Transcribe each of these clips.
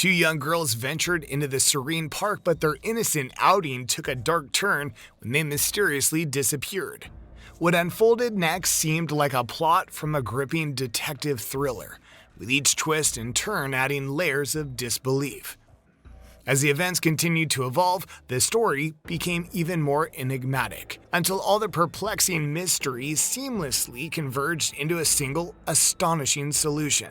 Two young girls ventured into the serene park, but their innocent outing took a dark turn when they mysteriously disappeared. What unfolded next seemed like a plot from a gripping detective thriller, with each twist and turn adding layers of disbelief. As the events continued to evolve, the story became even more enigmatic, until all the perplexing mysteries seamlessly converged into a single, astonishing solution.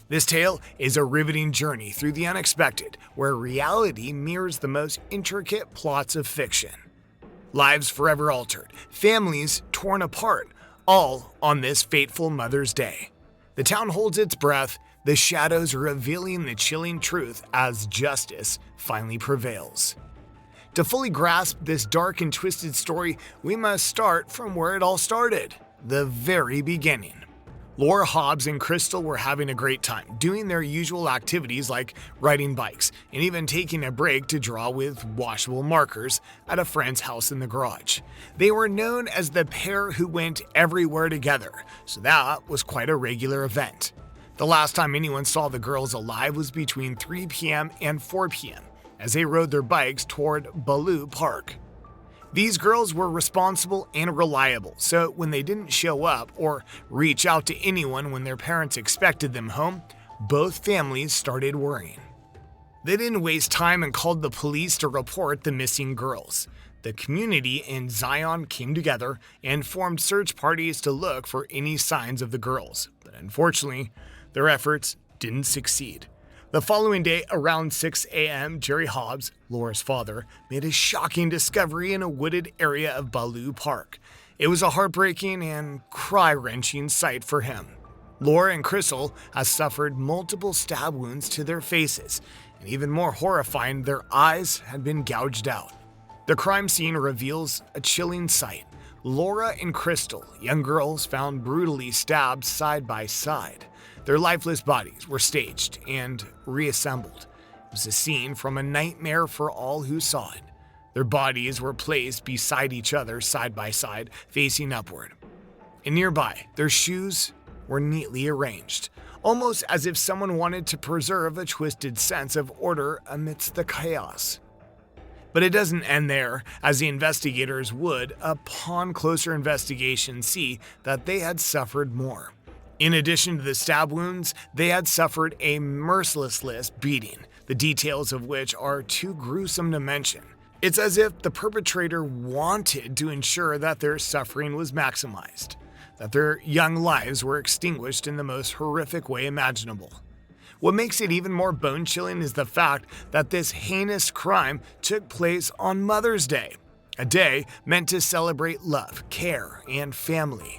This tale is a riveting journey through the unexpected, where reality mirrors the most intricate plots of fiction. Lives forever altered, families torn apart, all on this fateful Mother's Day. The town holds its breath, the shadows revealing the chilling truth as justice finally prevails. To fully grasp this dark and twisted story, we must start from where it all started, the very beginning. Laura Hobbs and Crystal were having a great time, doing their usual activities like riding bikes and even taking a break to draw with washable markers at a friend's house in the garage. They were known as the pair who went everywhere together, so that was quite a regular event. The last time anyone saw the girls alive was between 3 p.m. and 4 p.m. as they rode their bikes toward Baloo Park. These girls were responsible and reliable, so when they didn't show up or reach out to anyone when their parents expected them home, both families started worrying. They didn't waste time and called the police to report the missing girls. The community in Zion came together and formed search parties to look for any signs of the girls, but unfortunately, their efforts didn't succeed. The following day, around 6 a.m., Jerry Hobbs, Laura's father, made a shocking discovery in a wooded area of Baloo Park. It was a heartbreaking and cry-wrenching sight for him. Laura and Crystal had suffered multiple stab wounds to their faces, and even more horrifying, their eyes had been gouged out. The crime scene reveals a chilling sight. Laura and Crystal, young girls found brutally stabbed side by side. Their lifeless bodies were staged and reassembled. It was a scene from a nightmare for all who saw it. Their bodies were placed beside each other side by side, facing upward. And nearby, their shoes were neatly arranged, almost as if someone wanted to preserve a twisted sense of order amidst the chaos. But it doesn't end there, as the investigators would, upon closer investigation, see that they had suffered more. In addition to the stab wounds, they had suffered a merciless beating, the details of which are too gruesome to mention. It's as if the perpetrator wanted to ensure that their suffering was maximized, that their young lives were extinguished in the most horrific way imaginable. What makes it even more bone-chilling is the fact that this heinous crime took place on Mother's Day, a day meant to celebrate love, care, and family.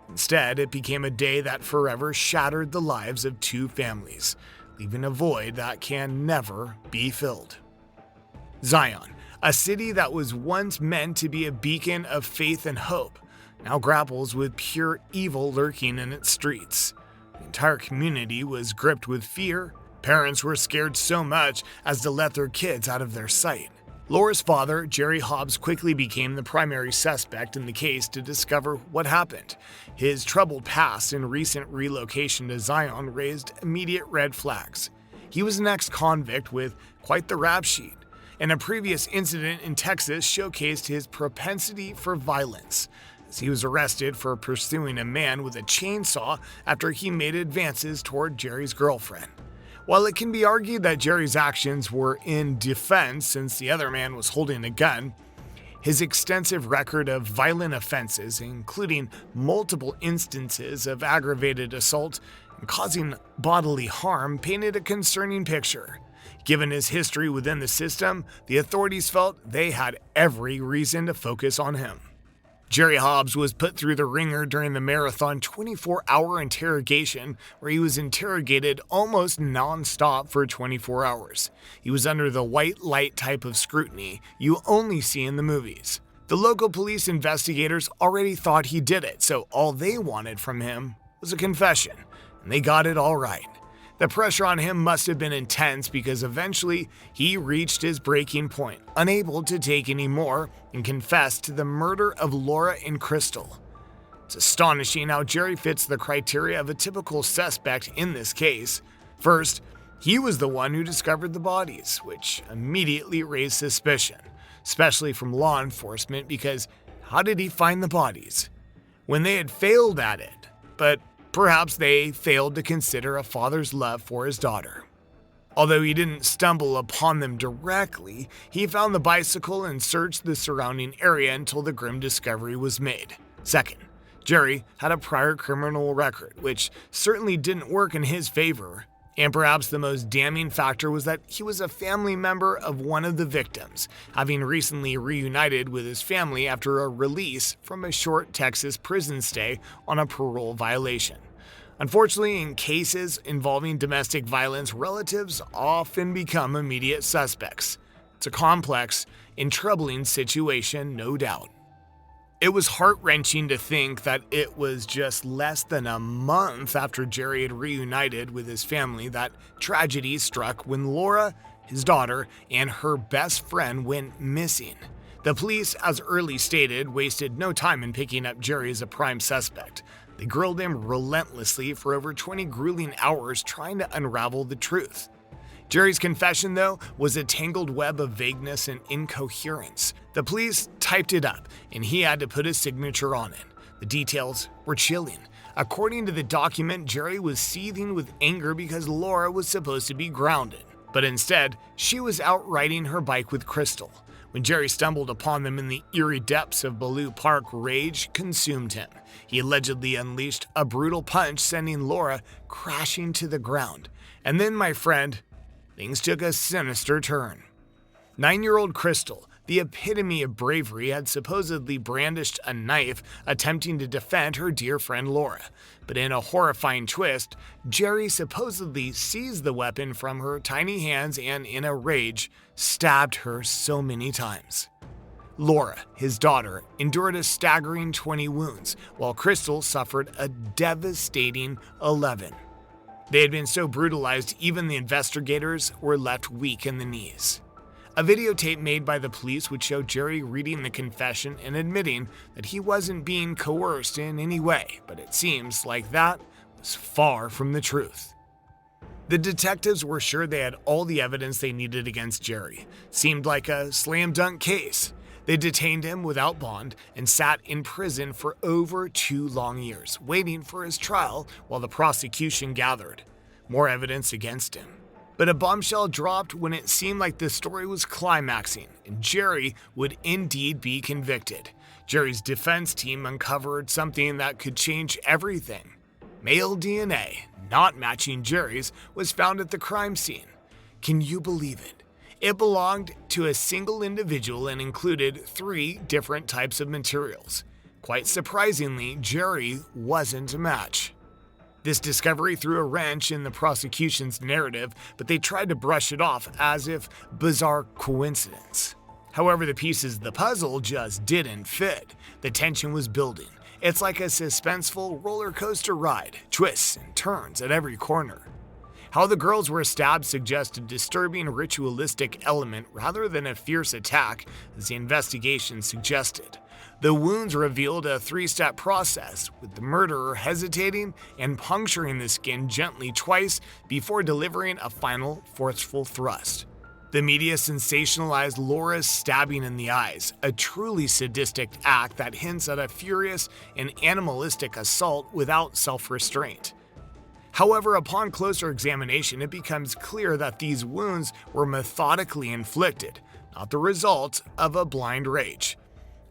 Instead, it became a day that forever shattered the lives of two families, leaving a void that can never be filled. Zion, a city that was once meant to be a beacon of faith and hope, now grapples with pure evil lurking in its streets. The entire community was gripped with fear. Parents were scared so much as to let their kids out of their sight. Laura's father, Jerry Hobbs, quickly became the primary suspect in the case to discover what happened. His troubled past and recent relocation to Zion raised immediate red flags. He was an ex-convict with quite the rap sheet, and a previous incident in Texas showcased his propensity for violence, as he was arrested for pursuing a man with a chainsaw after he made advances toward Jerry's girlfriend. While it can be argued that Jerry's actions were in defense since the other man was holding a gun, his extensive record of violent offenses, including multiple instances of aggravated assault and causing bodily harm, painted a concerning picture. Given his history within the system, the authorities felt they had every reason to focus on him. Jerry Hobbs was put through the ringer during the marathon 24-hour interrogation, where he was interrogated almost non-stop for 24 hours. He was under the white light type of scrutiny you only see in the movies. The local police investigators already thought he did it, so all they wanted from him was a confession, and they got it all right. The pressure on him must have been intense because eventually he reached his breaking point, unable to take any more, and confessed to the murder of Laura and Crystal. It's astonishing how Jerry fits the criteria of a typical suspect in this case. First, He was the one who discovered the bodies, which immediately raised suspicion, especially from law enforcement, because how did he find the bodies when they had failed at it? But perhaps they failed to consider a father's love for his daughter. Although he didn't stumble upon them directly, he found the bicycle and searched the surrounding area until the grim discovery was made. Second, Jerry had a prior criminal record, which certainly didn't work in his favor. And perhaps the most damning factor was that he was a family member of one of the victims, having recently reunited with his family after a release from a short Texas prison stay on a parole violation. Unfortunately, in cases involving domestic violence, relatives often become immediate suspects. It's a complex and troubling situation, no doubt. It was heart-wrenching to think that it was just less than a month after Jerry had reunited with his family that tragedy struck when Laura, his daughter, and her best friend went missing. The police, as early stated, wasted no time in picking up Jerry as a prime suspect. They grilled him relentlessly for over 20 grueling hours trying to unravel the truth. Jerry's confession, though, was a tangled web of vagueness and incoherence. The police typed it up, and he had to put his signature on it. The details were chilling. According to the document, Jerry was seething with anger because Laura was supposed to be grounded. But instead, she was out riding her bike with Crystal. When Jerry stumbled upon them in the eerie depths of Ballou Park, rage consumed him. He allegedly unleashed a brutal punch, sending Laura crashing to the ground. And then, my friend, things took a sinister turn. 9-year-old Crystal, the epitome of bravery, had supposedly brandished a knife attempting to defend her dear friend Laura. But in a horrifying twist, Jerry supposedly seized the weapon from her tiny hands and, in a rage, stabbed her so many times. Laura, his daughter, endured a staggering 20 wounds, while Crystal suffered a devastating 11. They had been so brutalized, even the investigators were left weak in the knees. A videotape made by the police would show Jerry reading the confession and admitting that he wasn't being coerced in any way, but it seems like that was far from the truth. The detectives were sure they had all the evidence they needed against Jerry. Seemed like a slam dunk case. They detained him without bond and sat in prison for over 2 long years, waiting for his trial while the prosecution gathered more evidence against him. But a bombshell dropped when it seemed like the story was climaxing, and Jerry would indeed be convicted. Jerry's defense team uncovered something that could change everything. Male DNA, not matching Jerry's, was found at the crime scene. Can you believe it? It belonged to a single individual and included 3 different types of materials. Quite surprisingly, Jerry wasn't a match. This discovery threw a wrench in the prosecution's narrative, but they tried to brush it off as if bizarre coincidence. However, the pieces of the puzzle just didn't fit. The tension was building. It's like a suspenseful roller coaster ride, twists and turns at every corner. How the girls were stabbed suggests a disturbing ritualistic element rather than a fierce attack, as the investigation suggested. The wounds revealed a 3-step process, with the murderer hesitating and puncturing the skin gently twice before delivering a final forceful thrust. The media sensationalized Laura's stabbing in the eyes, a truly sadistic act that hints at a furious and animalistic assault without self-restraint. However, upon closer examination, it becomes clear that these wounds were methodically inflicted, not the result of a blind rage.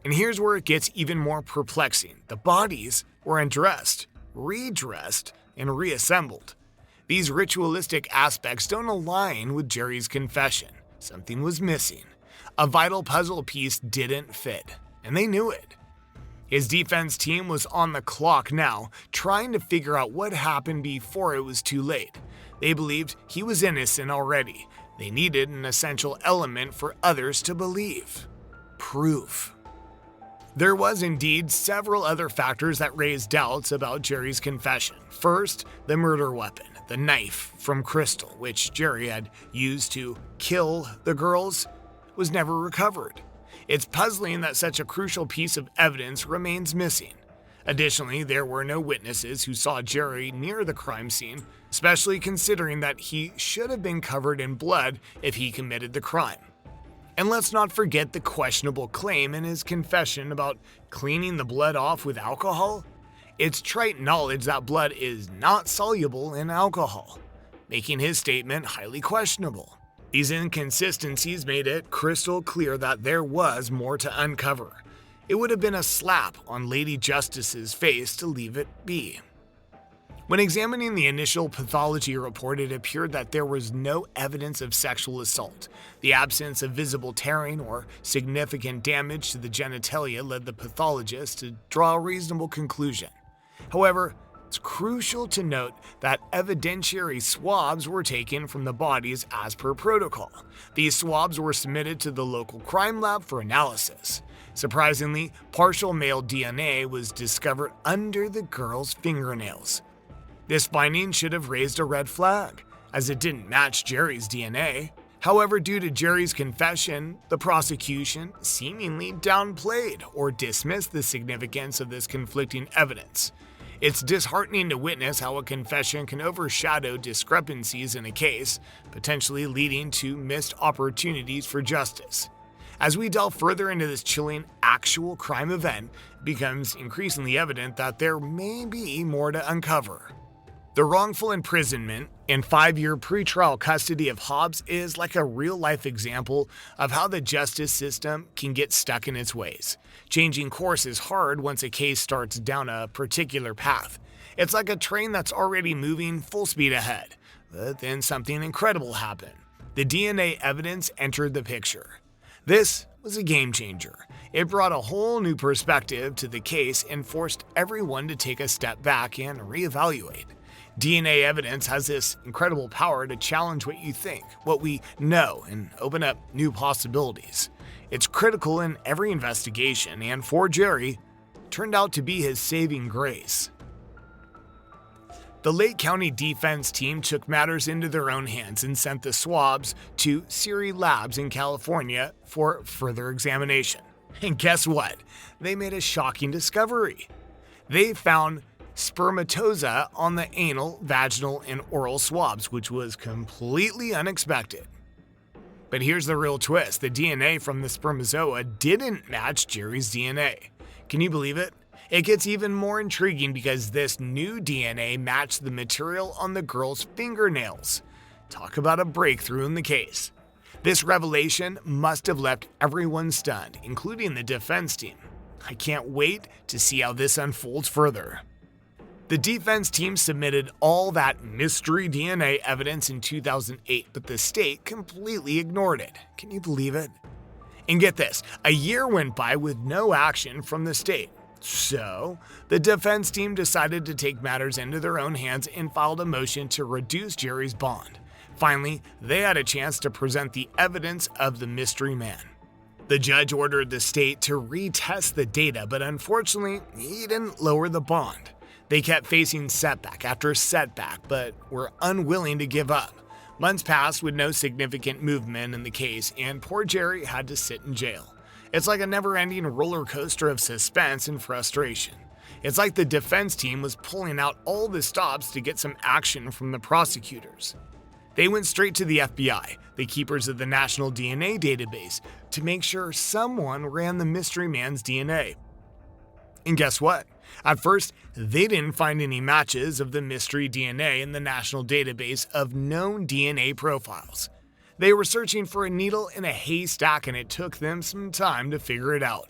And here's where it gets even more perplexing. The bodies were undressed, redressed, and reassembled. These ritualistic aspects don't align with Jerry's confession. Something was missing. A vital puzzle piece didn't fit, and they knew it. His defense team was on the clock now, trying to figure out what happened before it was too late. They believed he was innocent already. They needed an essential element for others to believe: proof. There was indeed several other factors that raised doubts about Jerry's confession. First, the murder weapon, the knife from Crystal, which Jerry had used to kill the girls, was never recovered. It's puzzling that such a crucial piece of evidence remains missing. Additionally, there were no witnesses who saw Jerry near the crime scene, especially considering that he should have been covered in blood if he committed the crime. And let's not forget the questionable claim in his confession about cleaning the blood off with alcohol. It's trite knowledge that blood is not soluble in alcohol, making his statement highly questionable. These inconsistencies made it crystal clear that there was more to uncover. It would have been a slap on Lady Justice's face to leave it be. When examining the initial pathology report, it appeared that there was no evidence of sexual assault. The absence of visible tearing or significant damage to the genitalia led the pathologist to draw a reasonable conclusion. However, it's crucial to note that evidentiary swabs were taken from the bodies as per protocol. These swabs were submitted to the local crime lab for analysis. Surprisingly, partial male DNA was discovered under the girl's fingernails. This finding should have raised a red flag, as it didn't match Jerry's DNA. However, due to Jerry's confession, the prosecution seemingly downplayed or dismissed the significance of this conflicting evidence. It's disheartening to witness how a confession can overshadow discrepancies in a case, potentially leading to missed opportunities for justice. As we delve further into this chilling actual crime event, it becomes increasingly evident that there may be more to uncover. The wrongful imprisonment and 5-year pretrial custody of Hobbs is like a real-life example of how the justice system can get stuck in its ways. Changing course is hard once a case starts down a particular path. It's like a train that's already moving full speed ahead, but then something incredible happened. The DNA evidence entered the picture. This was a game changer. It brought a whole new perspective to the case and forced everyone to take a step back and reevaluate. DNA evidence has this incredible power to challenge what you think, what we know, and open up new possibilities. It's critical in every investigation, and for Jerry, it turned out to be his saving grace. The Lake County Defense Team took matters into their own hands and sent the swabs to Siri Labs in California for further examination. And guess what? They made a shocking discovery. They found spermatozoa on the anal, vaginal, and oral swabs, which was completely unexpected. But here's the real twist. The DNA from the spermatozoa didn't match Jerry's DNA. Can you believe it? It gets even more intriguing because this new DNA matched the material on the girl's fingernails. Talk about a breakthrough in the case. This revelation must have left everyone stunned, including the defense team. I can't wait to see how this unfolds further. The defense team submitted all that mystery DNA evidence in 2008, but the state completely ignored it. Can you believe it? And get this, a year went by with no action from the state. So, the defense team decided to take matters into their own hands and filed a motion to reduce Jerry's bond. Finally, they had a chance to present the evidence of the mystery man. The judge ordered the state to retest the data, but unfortunately, he didn't lower the bond. They kept facing setback after setback, but were unwilling to give up. Months passed with no significant movement in the case, and poor Jerry had to sit in jail. It's like a never-ending roller coaster of suspense and frustration. It's like the defense team was pulling out all the stops to get some action from the prosecutors. They went straight to the FBI, the keepers of the National DNA Database, to make sure someone ran the mystery man's DNA. And guess what? At first, they didn't find any matches of the mystery DNA in the national database of known DNA profiles. They were searching for a needle in a haystack, and it took them some time to figure it out.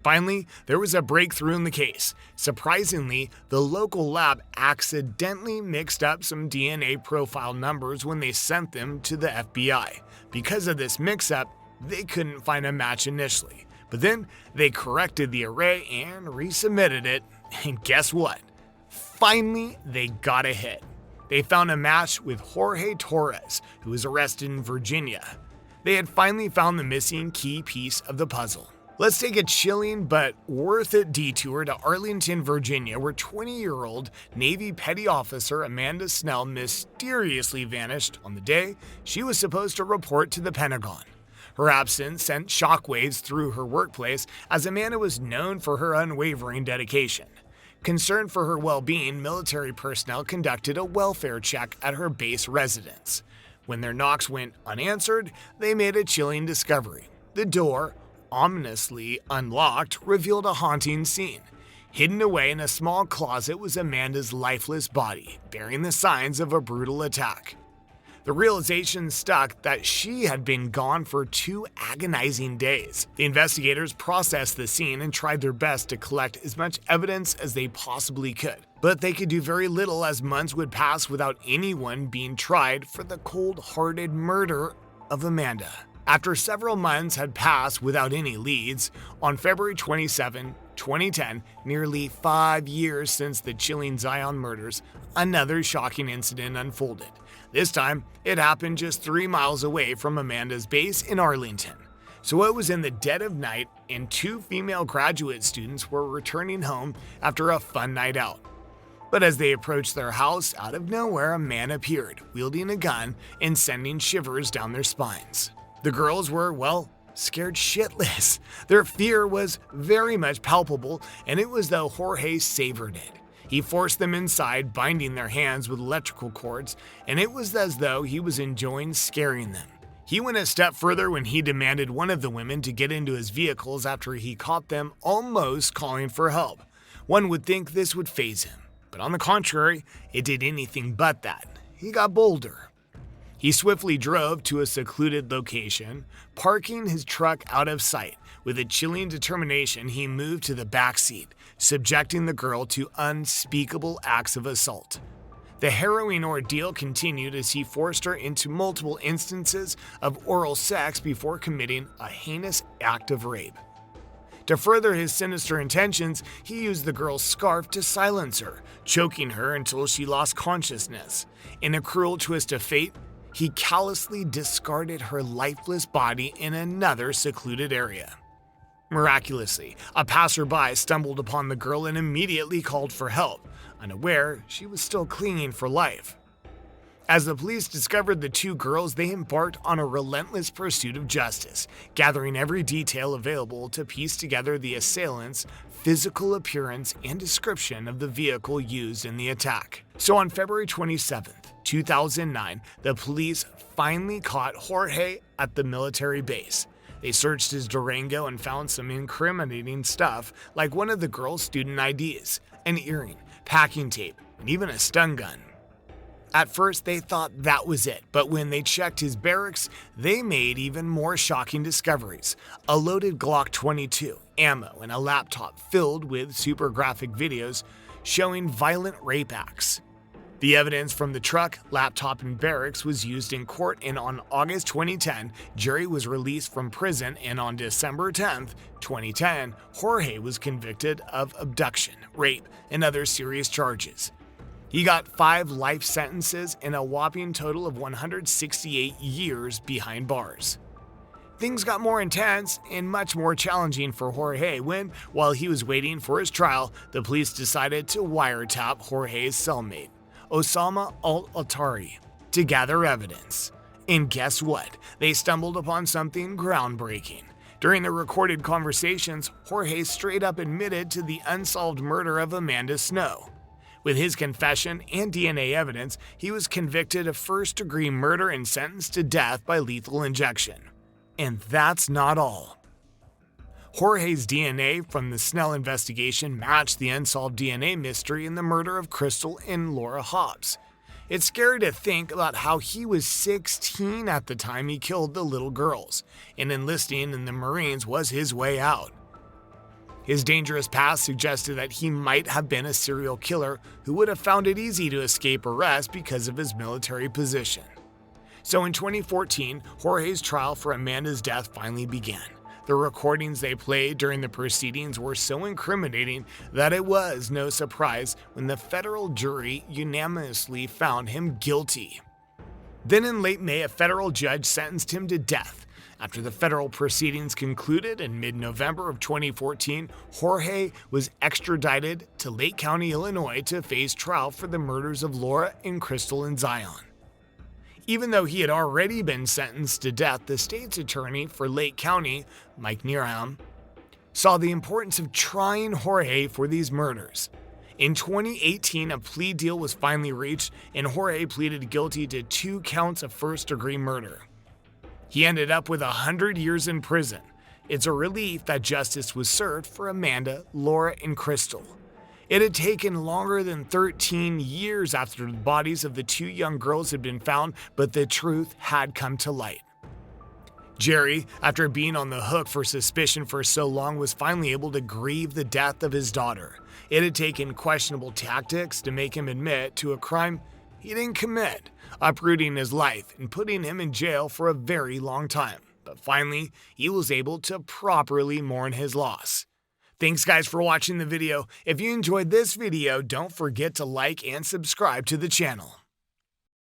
Finally, there was a breakthrough in the case. Surprisingly, the local lab accidentally mixed up some DNA profile numbers when they sent them to the FBI. Because of this mix-up, they couldn't find a match initially. But then they corrected the array and resubmitted it, and guess what? Finally, they got a hit. They found a match with Jorge Torres, who was arrested in Virginia. They had finally found the missing key piece of the puzzle. Let's take a chilling but worth it detour to Arlington, Virginia, where 20-year-old Navy Petty Officer Amanda Snell mysteriously vanished on the day she was supposed to report to the Pentagon. Her absence sent shockwaves through her workplace, as Amanda was known for her unwavering dedication. Concerned for her well-being, military personnel conducted a welfare check at her base residence. When their knocks went unanswered, they made a chilling discovery. The door, ominously unlocked, revealed a haunting scene. Hidden away in a small closet was Amanda's lifeless body, bearing the signs of a brutal attack. The realization stuck that she had been gone for 2 agonizing days. The investigators processed the scene and tried their best to collect as much evidence as they possibly could. But they could do very little as months would pass without anyone being tried for the cold-hearted murder of Amanda. After several months had passed without any leads, on February 27, 2010, nearly 5 years since the chilling Zion murders, another shocking incident unfolded. This time, it happened just 3 miles away from Amanda's base in Arlington. So it was in the dead of night, and 2 female graduate students were returning home after a fun night out. But as they approached their house, out of nowhere, a man appeared, wielding a gun and sending shivers down their spines. The girls were, scared shitless. Their fear was very much palpable, and it was though Jorge savored it. He forced them inside, binding their hands with electrical cords, and it was as though he was enjoying scaring them. He went a step further when he demanded one of the women to get into his vehicles after he caught them almost calling for help. One would think this would faze him, but on the contrary, it did anything but that. He got bolder. He swiftly drove to a secluded location, parking his truck out of sight. With a chilling determination, he moved to the back seat, subjecting the girl to unspeakable acts of assault. The harrowing ordeal continued as he forced her into multiple instances of oral sex before committing a heinous act of rape. To further his sinister intentions, he used the girl's scarf to silence her, choking her until she lost consciousness. In a cruel twist of fate, he callously discarded her lifeless body in another secluded area. Miraculously, a passerby stumbled upon the girl and immediately called for help, unaware she was still clinging for life. As the police discovered the 2 girls, they embarked on a relentless pursuit of justice, gathering every detail available to piece together the assailants' physical appearance and description of the vehicle used in the attack. So on February 27, 2009, the police finally caught Jorge at the military base. They searched his Durango and found some incriminating stuff like one of the girls' student IDs, an earring, packing tape, and even a stun gun. At first, they thought that was it, but when they checked his barracks, they made even more shocking discoveries. A loaded Glock 22, ammo, and a laptop filled with super graphic videos showing violent rape acts. The evidence from the truck, laptop, and barracks was used in court, and on August 2010, Jerry was released from prison, and on December 10, 2010, Jorge was convicted of abduction, rape, and other serious charges. He got 5 life sentences and a whopping total of 168 years behind bars. Things got more intense and much more challenging for Jorge when, while he was waiting for his trial, the police decided to wiretap Jorge's cellmate, Osama al-Attari, to gather evidence. And guess what? They stumbled upon something groundbreaking. During the recorded conversations, Jorge straight up admitted to the unsolved murder of Amanda Snow. With his confession and DNA evidence, he was convicted of first-degree murder and sentenced to death by lethal injection. And that's not all. Jorge's DNA from the Snell investigation matched the unsolved DNA mystery in the murder of Crystal and Laura Hobbs. It's scary to think about how he was 16 at the time he killed the little girls, and enlisting in the Marines was his way out. His dangerous past suggested that he might have been a serial killer who would have found it easy to escape arrest because of his military position. So in 2014, Jorge's trial for Amanda's death finally began. The recordings they played during the proceedings were so incriminating that it was no surprise when the federal jury unanimously found him guilty. Then in late May, a federal judge sentenced him to death. After the federal proceedings concluded in mid-November of 2014, Jorge was extradited to Lake County, Illinois to face trial for the murders of Laura and Crystal and Zion. Even though he had already been sentenced to death, the state's attorney for Lake County, Mike Nearham, saw the importance of trying Jorge for these murders. In 2018, a plea deal was finally reached, and Jorge pleaded guilty to 2 counts of first-degree murder. He ended up with 100 years in prison. It's a relief that justice was served for Amanda, Laura, and Crystal. It had taken longer than 13 years after the bodies of the 2 young girls had been found, but the truth had come to light. Jerry, after being on the hook for suspicion for so long, was finally able to grieve the death of his daughter. It had taken questionable tactics to make him admit to a crime he didn't commit, uprooting his life and putting him in jail for a very long time. But finally, he was able to properly mourn his loss. Thanks guys for watching the video. If you enjoyed this video, don't forget to like and subscribe to the channel.